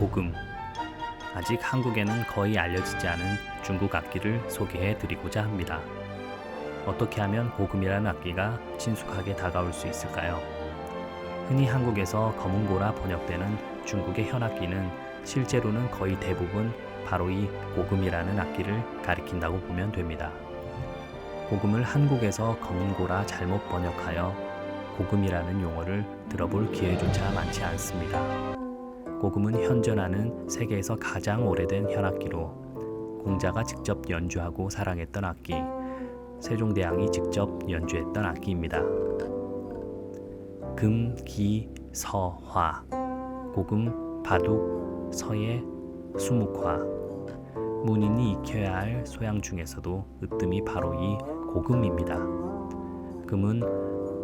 고금. 아직 한국에는 거의 알려지지 않은 중국 악기를 소개해 드리고자 합니다. 어떻게 하면 고금이라는 악기가 친숙하게 다가올 수 있을까요? 흔히 한국에서 검은고라 번역되는 중국의 현악기는 실제로는 거의 대부분 바로 이 고금이라는 악기를 가리킨다고 보면 됩니다. 고금을 한국에서 검은고라 잘못 번역하여 고금이라는 용어를 들어볼 기회조차 많지 않습니다. 고금은 현존하는 세계에서 가장 오래된 현악기로 공자가 직접 연주하고 사랑했던 악기, 세종대왕이 직접 연주했던 악기입니다. 금, 기, 서, 화. 고금, 바둑, 서예, 수묵화. 문인이 익혀야 할 소양 중에서도 으뜸이 바로 이 고금입니다. 금은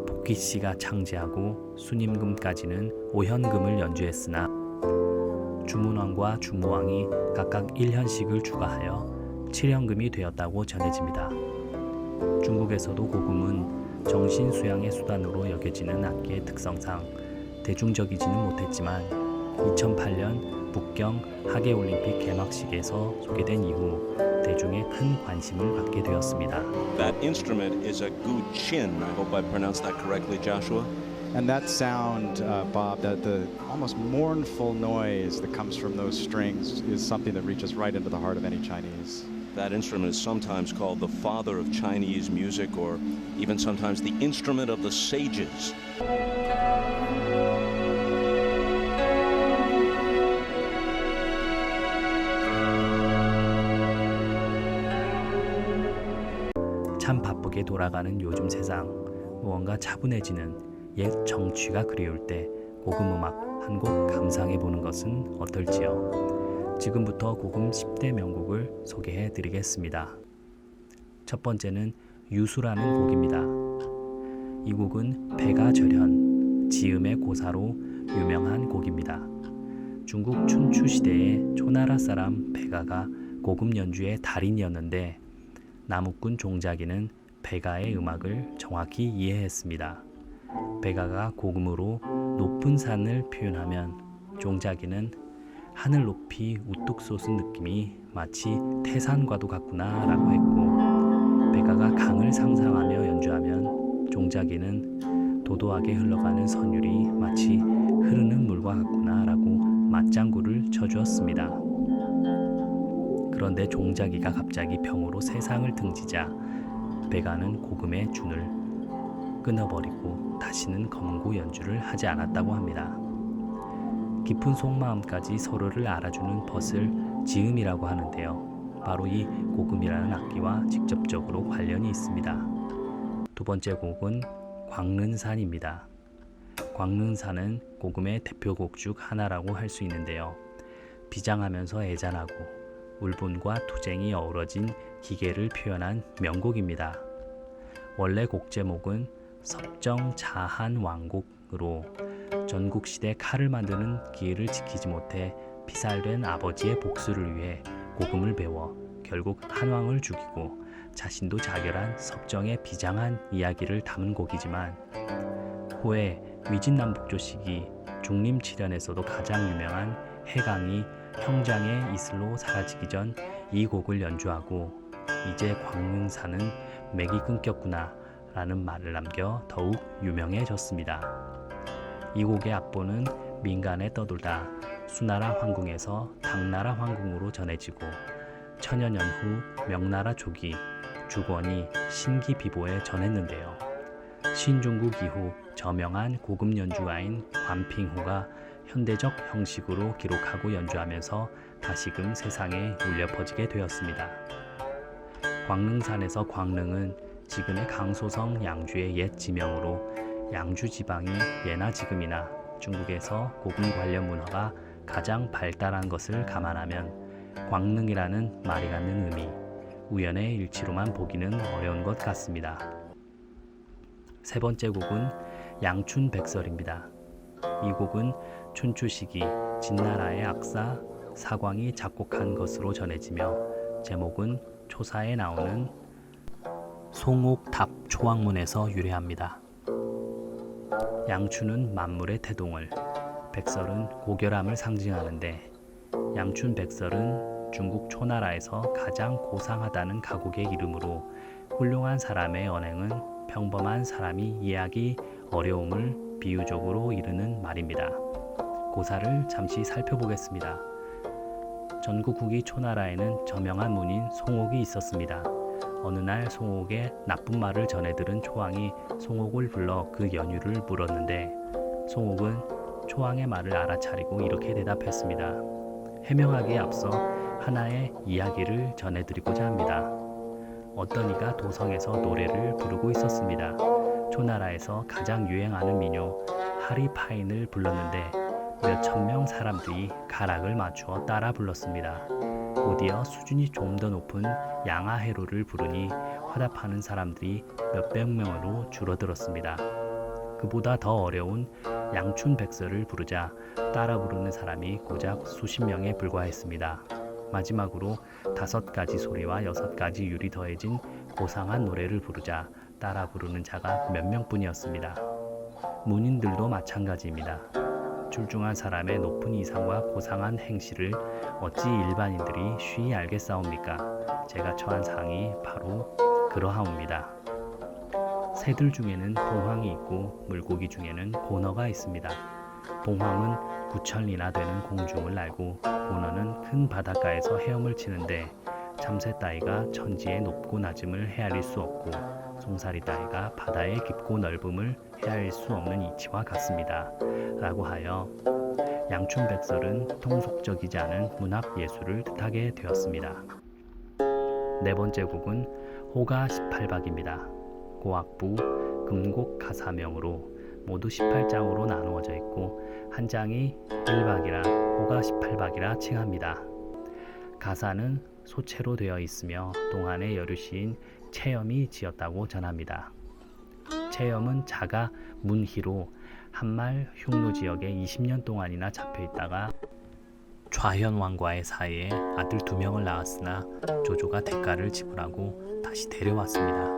복희씨가 창제하고 순임금까지는 오현금을 연주했으나 주문왕과 주무왕이 각각 1현씩을 추가하여 7현금이 되었다고 전해집니다. 중국에서도 고금은 정신수양의 수단으로 여겨지는 악기의 특성상 대중적이지는 못했지만 2008년 북경 하계올림픽 개막식에서 소개된 이후 대중의 큰 관심을 받게 되었습니다. That instrument is a guqin. I hope I pronounced that correctly, Joshua. And that sound, Bob, that the almost mournful noise that comes from those strings is something that reaches right into the heart of any Chinese. That instrument is sometimes called the father of Chinese music, or even sometimes the instrument of the sages. 참 바쁘게 돌아가는 요즘 세상, 무언가 차분해지는 옛 정취가 그리울 때 고금 음악 한 곡 감상해 보는 것은 어떨지요? 지금부터 고금 10대 명곡을 소개해 드리겠습니다. 첫 번째는 유수라는 곡입니다. 이 곡은 백아절현, 지음의 고사로 유명한 곡입니다. 중국 춘추 시대의 초나라 사람 백아가 고금 연주의 달인이었는데 나무꾼 종자기는 백아의 음악을 정확히 이해했습니다. 백아가 고금으로 높은 산을 표현하면 종자기는 하늘 높이 우뚝 솟은 느낌이 마치 태산과도 같구나 라고 했고, 백아가 강을 상상하며 연주하면 종자기는 도도하게 흘러가는 선율이 마치 흐르는 물과 같구나 라고 맞장구를 쳐주었습니다. 그런데 종자기가 갑자기 병으로 세상을 등지자 백아는 고금의 준을 끊어버리고 다시는 검은고 연주를 하지 않았다고 합니다. 깊은 속마음까지 서로를 알아주는 벗을 지음이라고 하는데요. 바로 이 고금이라는 악기와 직접적으로 관련이 있습니다. 두 번째 곡은 광릉산입니다. 광릉산은 고금의 대표곡 중 하나라고 할 수 있는데요. 비장하면서 애잔하고 울분과 투쟁이 어우러진 기계를 표현한 명곡입니다. 원래 곡 제목은 섭정자한왕곡으로 전국시대 칼을 만드는 기회를 지키지 못해 피살된 아버지의 복수를 위해 고금을 배워 결국 한왕을 죽이고 자신도 자결한 섭정의 비장한 이야기를 담은 곡이지만, 후에 위진남북조 시기 중림칠연에서도 가장 유명한 해강이 형장의 이슬로 사라지기 전 이 곡을 연주하고 이제 광릉산은 맥이 끊겼구나 라는 말을 남겨 더욱 유명해졌습니다. 이 곡의 악보는 민간에 떠돌다 수나라 황궁에서 당나라 황궁으로 전해지고 천여년 후 명나라 조기 주권이 신기비보에 전했는데요. 신중국 이후 저명한 고금 연주가인 관핑호가 현대적 형식으로 기록하고 연주하면서 다시금 세상에 울려 퍼지게 되었습니다. 광릉산에서 광릉은 지금의 강소성 양주의 옛 지명으로 양주 지방이 예나 지금이나 중국에서 고금 관련 문화가 가장 발달한 것을 감안하면 광릉이라는 말이 갖는 의미, 우연의 일치로만 보기는 어려운 것 같습니다. 세 번째 곡은 양춘백설입니다. 이 곡은 춘추 시기 진나라의 악사 사광이 작곡한 것으로 전해지며 제목은 초사에 나오는 송옥답 초왕문에서 유래합니다. 양춘은 만물의 태동을, 백설은 고결함을 상징하는데 양춘백설은 중국 초나라에서 가장 고상하다는 가곡의 이름으로 훌륭한 사람의 언행은 평범한 사람이 이해하기 어려움을 비유적으로 이르는 말입니다. 고사를 잠시 살펴보겠습니다. 전국 후기 초나라에는 저명한 문인 송옥이 있었습니다. 어느 날 송옥의 나쁜 말을 전해 들은 초왕이 송옥을 불러 그 연유를 물었는데 송옥은 초왕의 말을 알아차리고 이렇게 대답했습니다. 해명하기에 앞서 하나의 이야기를 전해드리고자 합니다. 어떤 이가 도성에서 노래를 부르고 있었습니다. 초나라에서 가장 유행하는 민요 하리파인을 불렀는데 몇천 명 사람들이 가락을 맞추어 따라 불렀습니다. 곧이어 수준이 좀 더 높은 양아해로를 부르니 화답하는 사람들이 몇백 명으로 줄어들었습니다. 그보다 더 어려운 양춘백설을 부르자 따라 부르는 사람이 고작 수십 명에 불과했습니다. 마지막으로 5가지 소리와 6가지 율이 더해진 고상한 노래를 부르자 따라 부르는 자가 몇 명뿐이었습니다. 문인들도 마찬가지입니다. 출중한 사람의 높은 이상과 고상한 행실을 어찌 일반인들이 쉬이 알겠사옵니까? 제가 처한 상이 바로 그러하옵니다. 새들 중에는 봉황이 있고 물고기 중에는 고너가 있습니다. 봉황은 9천리나 되는 공중을 날고 고너는 큰 바닷가에서 헤엄을 치는데 참새 따위가 천지의 높고 낮음을 헤아릴 수 없고 송사리 따위가 바다의 깊고 넓음을 헤아릴 수 없는 이치와 같습니다. 라고 하여 양춘백설은 통속적이지 않은 문학 예술을 뜻하게 되었습니다. 네 번째 곡은 호가 18박입니다. 고악부, 금곡 가사명으로 모두 18장으로 나누어져 있고 한 장이 1박이라 호가 18박이라 칭합니다. 가사는 소체로 되어 있으며 동안의 여류시인 채염이 지었다고 전합니다. 채염은 자가 문희로 한말 흉노 지역에 20년 동안이나 잡혀 있다가 좌현왕과의 사이에 아들 2명을 낳았으나 조조가 대가를 지불하고 다시 데려왔습니다.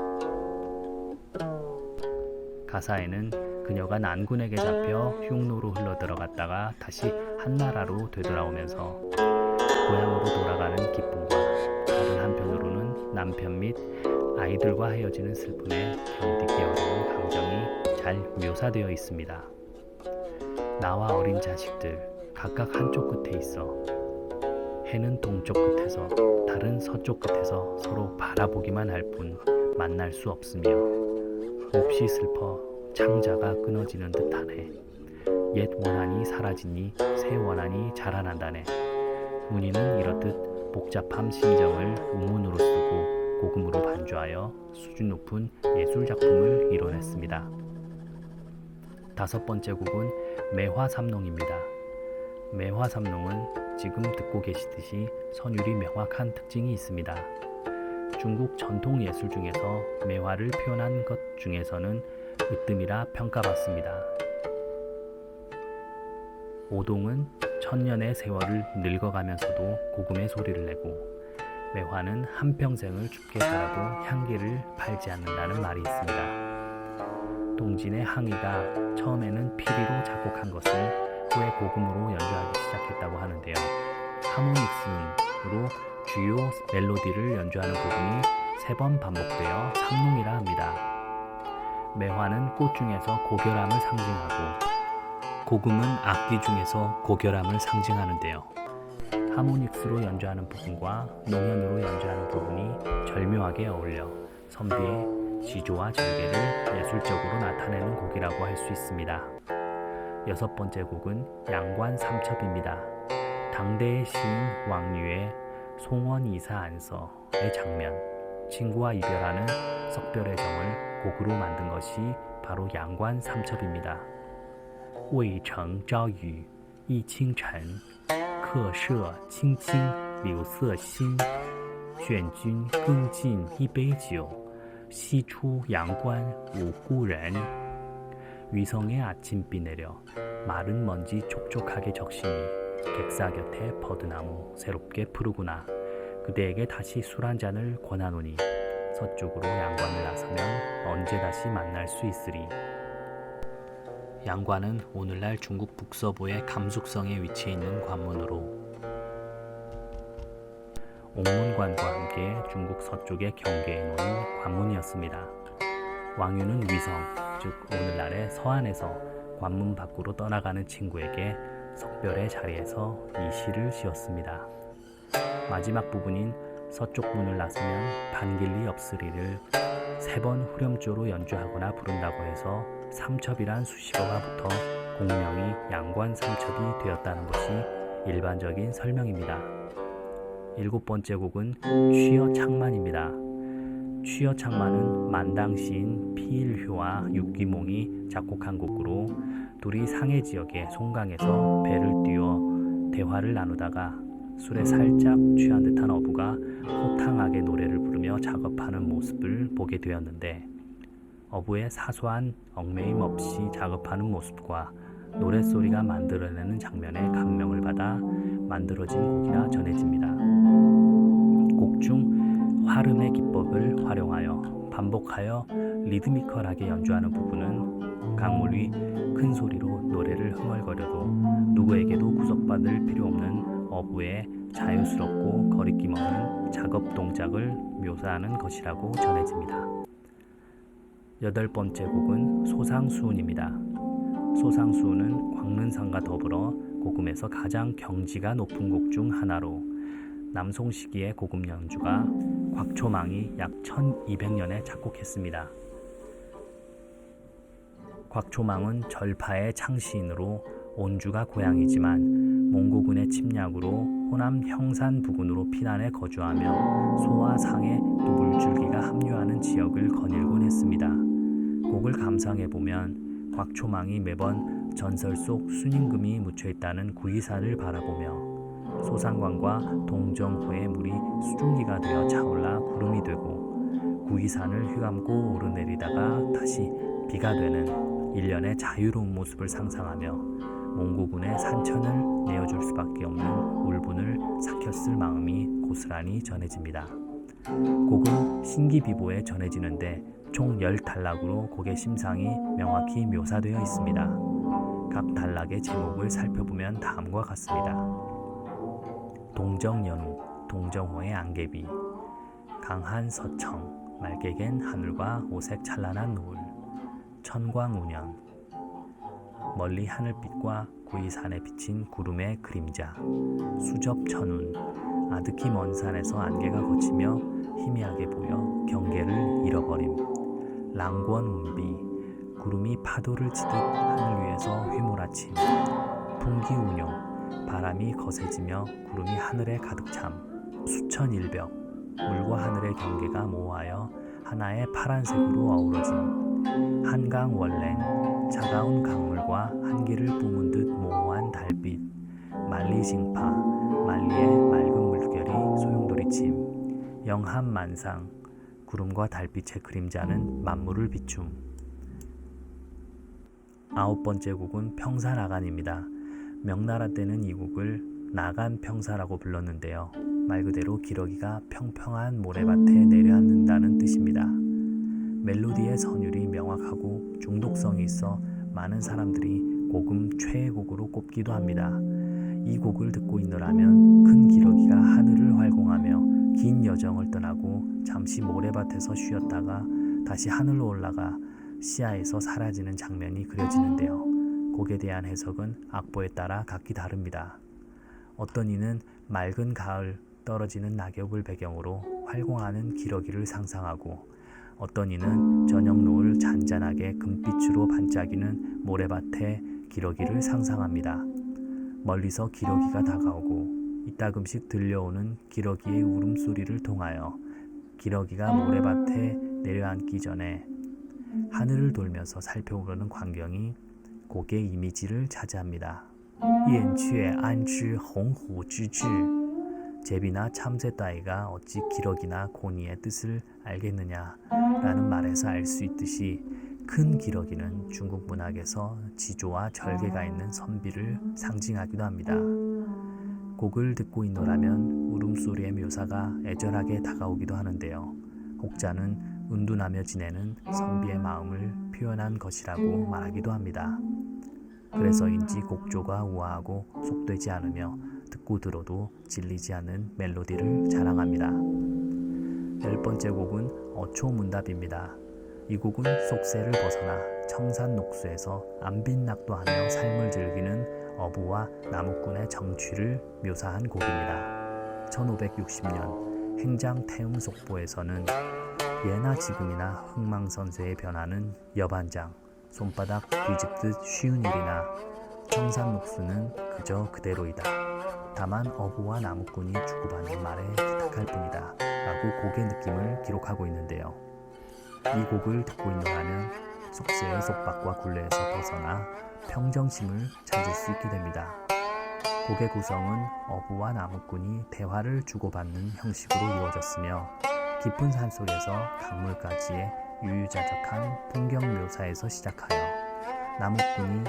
가사에는 그녀가 난군에게 잡혀 흉노로 흘러들어갔다가 다시 한나라로 되돌아오면서 고향으로 돌아가는 기쁨과 다른 한편으로는 남편 및 아이들과 헤어지는 슬픔에 견디기 어려운 감정이 잘 묘사되어 있습니다. 나와 어린 자식들 각각 한쪽 끝에 있어 해는 동쪽 끝에서 달은 서쪽 끝에서 서로 바라보기만 할 뿐 만날 수 없으며 몹시 슬퍼 창자가 끊어지는 듯하네. 옛 원한이 사라지니 새 원한이 자라난다네. 문인은 이렇듯 복잡한 심정을 우문으로 쓰고 고금으로 반주하여 수준 높은 예술 작품을 이뤄냈습니다. 5번째 곡은 매화삼농입니다. 매화삼농은 지금 듣고 계시듯이 선율이 명확한 특징이 있습니다. 중국 전통 예술 중에서 매화를 표현한 것 중에서는 으뜸이라 평가받습니다. 오동은 천년의 세월을 늙어가면서도 고금의 소리를 내고 매화는 한평생을 춥게 살아도 향기를 팔지 않는다는 말이 있습니다. 동진의 항이가 처음에는 피리로 작곡한 것을 후에 고금으로 연주하기 시작했다고 하는데요. 하모닉스로 주요 멜로디를 연주하는 부분이 3번 반복되어 삼농이라 합니다. 매화는 꽃 중에서 고결함을 상징하고 고금은 악기 중에서 고결함을 상징하는데요. 하모닉스로 연주하는 부분과 농현으로 연주하는 부분이 절묘하게 어울려 선비의 지조와 절개를 예술적으로 나타내는 곡이라고 할 수 있습니다. 6번째 곡은 양관 삼첩입니다. 당대의 시인 왕류의 송원 이사 안서의 장면, 친구와 이별하는 석별의 정을 곡으로 만든 것이 바로 양관 삼첩입니다. 渭城朝雨浥轻尘，客舍青青柳色新。劝君更尽一杯酒，西出阳关无故人。 위성의 아침비 내려 마른 먼지 촉촉하게 적시니 객사 곁에 버드나무 새롭게 푸르구나. 그대에게 다시 술 한 잔을 권하노니 서쪽으로 양관을 나서면 언제 다시 만날 수 있으리. 양관은 오늘날 중국 북서부의 감숙성에 위치해 있는 관문으로 옥문관과 함께 중국 서쪽의 경계에 놓인 관문이었습니다. 왕유는 위성, 즉 오늘날의 서안에서 관문 밖으로 떠나가는 친구에게 석별의 자리에서 이 시를 지었습니다. 마지막 부분인 서쪽 문을 나서면 반길리 없으리를 3번 후렴조로 연주하거나 부른다고 해서 삼첩이란 수식어가 붙어 공명이 양관 삼첩이 되었다는 것이 일반적인 설명입니다. 7번째 곡은 취여창만입니다. 취여창만은 만당 시인 피일효와 육귀몽이 작곡한 곡으로 둘이 상해 지역의 송강에서 배를 띄워 대화를 나누다가 술에 살짝 취한 듯한 어부가 호탕하게 노래를 부르며 작업하는 모습을 보게 되었는데, 어부의 사소한 얽매임 없이 작업하는 모습과 노랫소리가 만들어내는 장면에 감명을 받아 만들어진 곡이라 전해집니다. 곡 중 화름의 기법을 활용하여 반복하여 리드미컬하게 연주하는 부분은 강물 위 큰 소리로 노래를 흥얼거려도 누구에게도 구속받을 필요 없는 어부의 자유스럽고 거리낌 없는 작업 동작을 묘사하는 것이라고 전해집니다. 8번째 곡은 소상수훈입니다. 소상수훈은 광른상과 더불어 고금에서 가장 경지가 높은 곡 중 하나로 남송 시기의 고금 연주가 곽초망이 약 1200년에 작곡했습니다. 곽초망은 절파의 창시인으로 온주가 고향이지만 몽고군의 침략으로 호남 형산 부근으로 피난해 거주하며 소와 상의 두 물줄기가 합류하는 지역을 거닐곤 했습니다. 곡을 감상해보면 곽초망이 매번 전설 속 순임금이 묻혀있다는 구이산을 바라보며 소상관과 동정호의 물이 수증기가 되어 차올라 구름이 되고 구이산을 휘감고 오르내리다가 다시 비가 되는 일련의 자유로운 모습을 상상하며 몽고군의 산천을 내어줄 수밖에 없는 울분을 삭혔을 마음이 고스란히 전해집니다. 곡은 신기비보에 전해지는데 총 10단락으로 곡의 심상이 명확히 묘사되어 있습니다. 각 단락의 제목을 살펴보면 다음과 같습니다. 동정연우, 동정호의 안개비, 강한 서청, 맑게갠 하늘과 오색 찬란한 노을, 천광운현, 멀리 하늘빛과 구이산에 비친 구름의 그림자, 수접천운, 아득히 먼 산에서 안개가 걷히며 희미하게 보여 경계를 잃어버림, 랑권운비, 구름이 파도를 치듯 하늘 위에서 휘몰아침, 풍기운용, 바람이 거세지며 구름이 하늘에 가득 참, 수천일벽, 물과 하늘의 경계가 모호하여 하나의 파란색으로 어우러진 한강월랭, 차가운 강물과 한기를 뿜은 듯 모호한 달빛, 만리징파, 만리의 맑은 물결이 소용돌이침, 영한만상, 구름과 달빛의 그림자는 만물을 비춤. 9번째 곡은 평사나간입니다. 명나라 때는 이 곡을 나간평사라고 불렀는데요. 말 그대로 기러기가 평평한 모래밭에 내려앉는다는 뜻입니다. 멜로디의 선율이 명확하고 중독성이 있어 많은 사람들이 고금 최애 곡으로 꼽기도 합니다. 이 곡을 듣고 있노라면 큰 기러기가 하늘을 활공하며 긴 여정을 떠나고 잠시 모래밭에서 쉬었다가 다시 하늘로 올라가 시야에서 사라지는 장면이 그려지는데요. 곡에 대한 해석은 악보에 따라 각기 다릅니다. 어떤 이는 맑은 가을 떨어지는 낙엽을 배경으로 활공하는 기러기를 상상하고, 어떤 이는 저녁 노을 잔잔하게 금빛으로 반짝이는 모래밭에 기러기를 상상합니다. 멀리서 기러기가 다가오고 이따금씩 들려오는 기러기의 울음소리를 통하여 기러기가 모래밭에 내려앉기 전에 하늘을 돌면서 살펴보는 광경이 곡의 이미지를 차지합니다.燕雀安知鸿鹄之志，제비나 참새 따위가 어찌 기러기나 고니의 뜻을 알겠느냐 라는 말에서 알 수 있듯이 큰 기러기는 중국 문학에서 지조와 절개가 있는 선비를 상징하기도 합니다. 곡을 듣고 있노라면 울음소리의 묘사가 애절하게 다가오기도 하는데요. 곡자는 은둔하며 지내는 선비의 마음을 표현한 것이라고 말하기도 합니다. 그래서인지 곡조가 우아하고 속되지 않으며 듣고 들어도 질리지 않는 멜로디를 자랑합니다. 10번째 곡은 어초문답입니다. 이 곡은 속세를 벗어나 청산 녹수에서 안빈낙도하며 삶을 즐기는 어부와 나무꾼의 정취를 묘사한 곡입니다. 1560년 행장 태음 속보에서는 예나 지금이나 흥망선쇠의 변화는 여반장, 손바닥 뒤집듯 쉬운 일이나 청산 녹수는 그저 그대로이다. 다만 어부와 나무꾼이 주고받는 말에 기탁할 뿐이다. 라고 곡의 느낌을 기록하고 있는데요. 이 곡을 듣고 있노라면 속세의 속박과 굴레에서 벗어나 평정심을 찾을 수 있게 됩니다. 곡의 구성은 어부와 나무꾼이 대화를 주고받는 형식으로 이루어졌으며 깊은 산속에서 강물까지의 유유자적한 풍경 묘사에서 시작하여 나무꾼이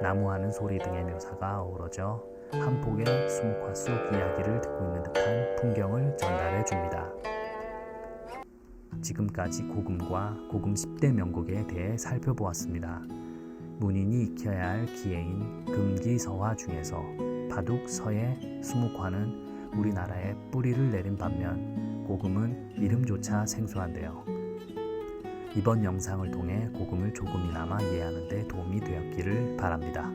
나무하는 소리 등의 묘사가 어우러져 한 폭의 수묵화 속 이야기를 듣고 있는 듯한 풍경을 전달해 줍니다. 지금까지 고금과 고금 10대 명곡에 대해 살펴보았습니다. 문인이 익혀야 할 기해인 금기서화 중에서 바둑, 서예, 수묵화는 우리나라에 뿌리를 내린 반면 고금은 이름조차 생소한데요. 이번 영상을 통해 고금을 조금이나마 이해하는 데 도움이 되었기를 바랍니다.